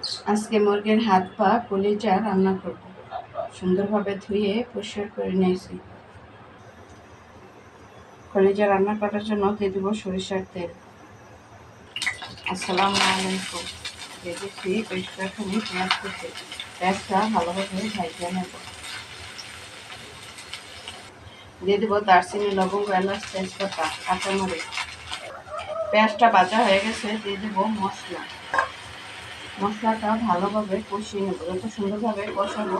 আজকে মুরগির হাত পা কলিজা রান্না করব। সুন্দরভাবে ধুয়ে পরিষ্কার করে নিয়েছি। কলিজা রান্না করার জন্য দিয়ে দেবো সরিষার তেল। আসসালামু আলাইকুম। দিয়ে দিচ্ছি বেশ কয়েকখানি পেঁয়াজ কুচি। পেঁয়াজটা ভালোভাবে ভাজিয়ে নেব। দিয়ে দেবো দারচিনি, লবঙ্গ, এলাচ, তেজপাতা, কাঁচামরিচ। পেঁয়াজটা ভাজা হয়ে গেছে, দিয়ে দেবো মশলা। মশলাটা ভালোভাবে কষিয়ে নেব। যত সুন্দরভাবে কষাবো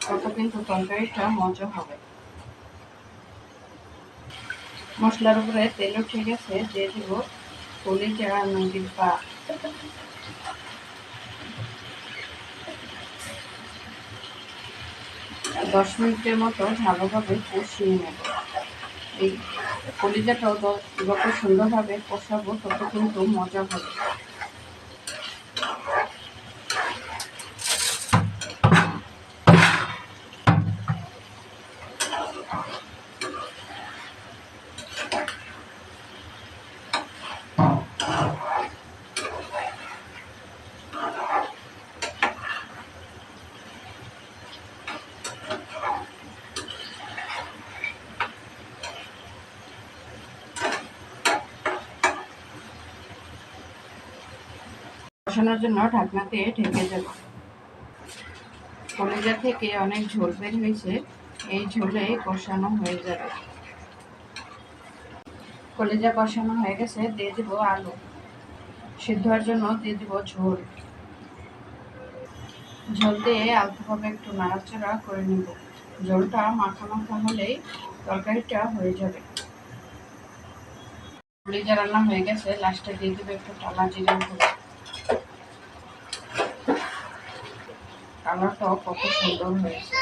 তত কিন্তু তরকারিটা মজা হবে। মশলার উপরে তেল উঠে গেছে, দিয়ে দেবো কলিজা মুরগির পা। 10 মিনিটের মতো ভালোভাবে কষিয়ে নেব। এই কলিজাটাও যত সুন্দরভাবে কষাবো তত কিন্তু মজা হবে। কষানোর জন্য ঢাকনা দিয়ে ঢেকে দেব। কলিজা থেকে অনেক ঝোল বের হয়েছে, এই ঝোলে কষানো হয়ে যাবে। কলিজা কষানো হয়ে গেছে, দিয়ে দেবো আলু। সিদ্ধ হওয়ার জন্য দিয়ে দেবো ঝোল। ঝোল দিয়ে আলতোভাবে একটু নাড়াচাড়া করে নেব। ঝোলটা মাখা মাখা হলেই তরকারিটা হয়ে যাবে। কলিজা রান্না হয়ে গেছে, লাস্টে দিয়ে দেবো একটু টালা জিরার গুঁড়ো। কালারটাও কত সুন্দর হয়েছে।